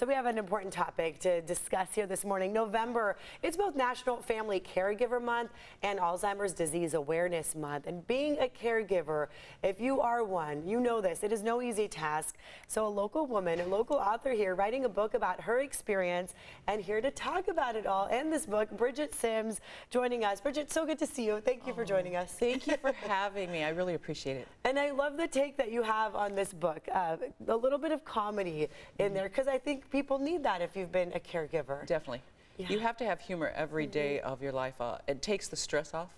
So we have an important topic to discuss here this morning. November, it's both National Family Caregiver Month and Alzheimer's Disease Awareness Month. And being a caregiver, if you are one, you know this, it is no easy task. So a local woman, a local author here, writing a book about her experience and here to talk about it all and this book, Brigette Simms, joining us. Brigette, so good to see you. Thank you for joining us. Thank you for having me. I really appreciate it. And I love the take that you have on this book, a little bit of comedy in there, because I think people need that if you've been a caregiver. Definitely. Yeah. You have to have humor every day of your life. It takes the stress off.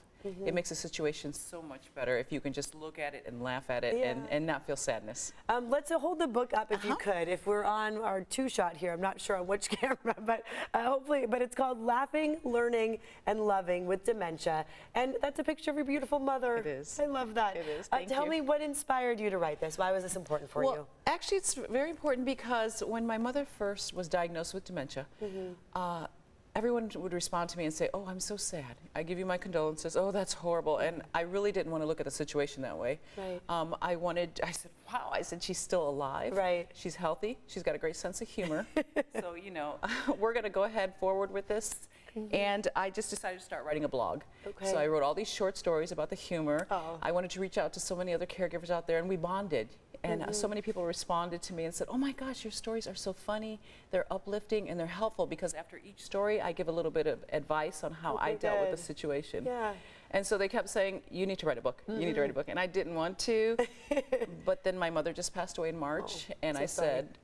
It makes the situation so much better if you can just look at it and laugh at it and not feel sadness. Let's hold the book up if you could. If we're on our two-shot here, I'm not sure on which camera, but hopefully, but it's called Laughing, Learning, and Loving with Dementia. And that's a picture of your beautiful mother. It is. I love that. It is. Thank Tell you. me what inspired you to write this. Why was this important for you? Actually, it's very important because when my mother first was diagnosed with dementia, everyone would respond to me and say, "Oh, I'm so sad. I give you my condolences. Oh, that's horrible." And I really didn't want to look at the situation that way. Right. I said, wow, I said, she's still alive. Right. She's healthy. She's got a great sense of humor. So, you know, we're going to go ahead forward with this. And I just decided to start writing a blog. Okay. So I wrote all these short stories about the humor. I wanted to reach out to so many other caregivers out there, and we bonded. And so many people responded to me and said, "Oh my gosh, your stories are so funny, they're uplifting, and they're helpful," because after each story, I give a little bit of advice on how I dealt with the situation. Yeah. And so they kept saying, "You need to write a book, you need to write a book." And I didn't want to, but then my mother just passed away in March, and I said,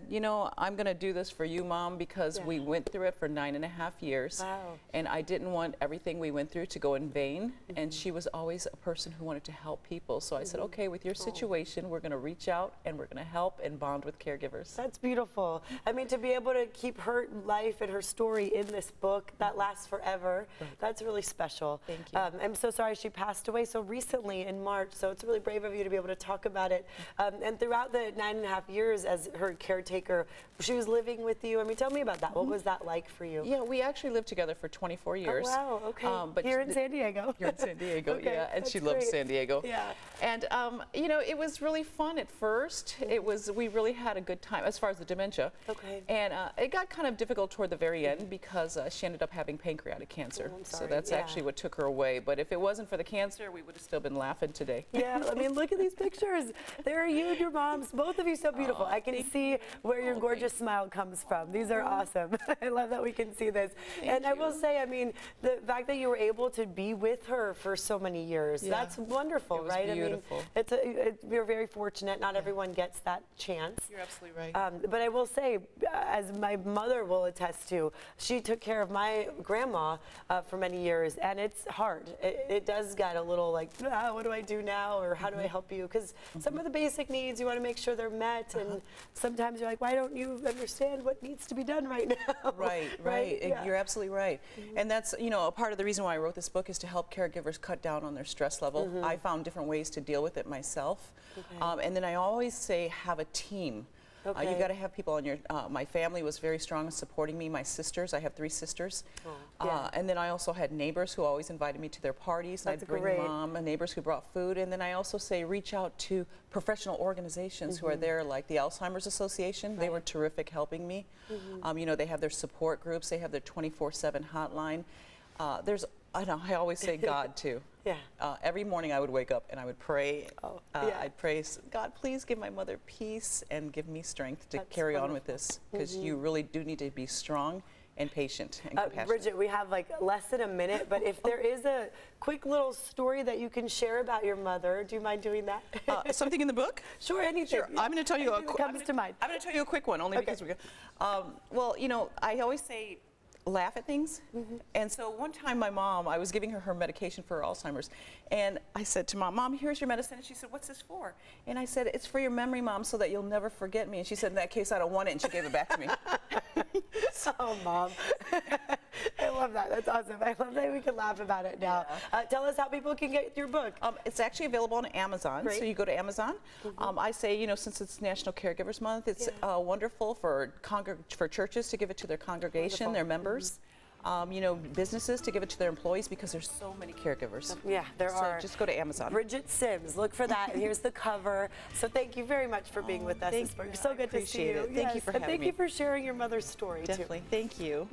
you know, I'm going to do this for you, Mom, because we went through it for 9.5 years. Wow. And I didn't want everything we went through to go in vain. And she was always a person who wanted to help people. So I said, okay, with your situation, we're going to reach out and we're going to help and bond with caregivers. That's beautiful. I mean, to be able to keep her life and her story in this book that lasts forever, that's really special. Thank you. I'm so sorry she passed away so recently in March, so it's really brave of you to be able to talk about it. And throughout the 9.5 years as her caretaker, she was living with you. I mean, tell me about that. What was that like for you? Yeah, we actually lived together for 24 years. Oh, wow, okay. But here in San Diego. Here in San Diego, Okay, yeah. And she that's loves great. San Diego. Yeah. And, you know, it was really fun at first. We really had a good time as far as the dementia. Okay. And it got kind of difficult toward the very end because she ended up having pancreatic cancer. I'm So sorry. that's actually what took her away. But if it wasn't for the cancer, we would have still been laughing today. Yeah, I mean, look at these pictures. There are you and your moms, both of you so beautiful. I can see where your gorgeous smile comes from. These are awesome. I love that we can see this. And I will say, I mean, the fact that you were able to be with her for so many years, that's wonderful, it was right? beautiful. I mean, you're very fortunate. Not everyone gets that chance. You're absolutely right. But I will say, as my mother will attest to, she took care of my grandma for many years, and it's hard. It does get a little like, what do I do now, or how do I help you? Because some of the basic needs, you want to make sure they're met, and sometimes you're like, why don't you understand what needs to be done right now? Right. Yeah. You're absolutely right. And that's, you know, a part of the reason why I wrote this book is to help caregivers cut down on their stress level. I found different ways to deal with it myself. And then I always say, have a team. You got to have people on your, my family was very strong in supporting me, my sisters, I have 3 sisters. And then I also had neighbors who always invited me to their parties. I'd bring Mom and neighbors who brought food. And then I also say reach out to professional organizations who are there, like the Alzheimer's Association. They were terrific helping me. You know, they have their support groups, they have their 24/7 hotline. I always say God too. Every morning I would wake up and I would pray. I'd pray, God, please give my mother peace and give me strength to carry on with this, because you really do need to be strong and patient and compassionate. Brigette, we have like less than a minute, but if there is a quick little story that you can share about your mother, do you mind doing that? Something in the book? Sure, anything. Sure. I'm going to tell you comes to mind. I'm going to tell you a quick one, only because we're well, you know, I always say laugh at things. And so one time my mom, I was giving her medication for her Alzheimer's, and I said to Mom, here's your medicine. And she said, what's this for? And I said, it's for your memory, Mom, so that you'll never forget me. And she said, in that case, I don't want it. And she gave it back to me. Oh, Mom. I love that. That's awesome. I love that we can laugh about it now. Tell us how people can get your book. It's actually available on Amazon. So you go to Amazon. I say, you know, since it's National Caregivers Month, it's wonderful for churches to give it to their congregation, their members. you know, businesses to give it to their employees because there's so many caregivers. Yeah, there So are. just go to Amazon. Brigette Simms, look for that, and here's the cover. So thank you very much for being with us this morning. So good to see appreciate you. it. Thank you for and having thank me. you for sharing your mother's story too. Definitely. Thank you.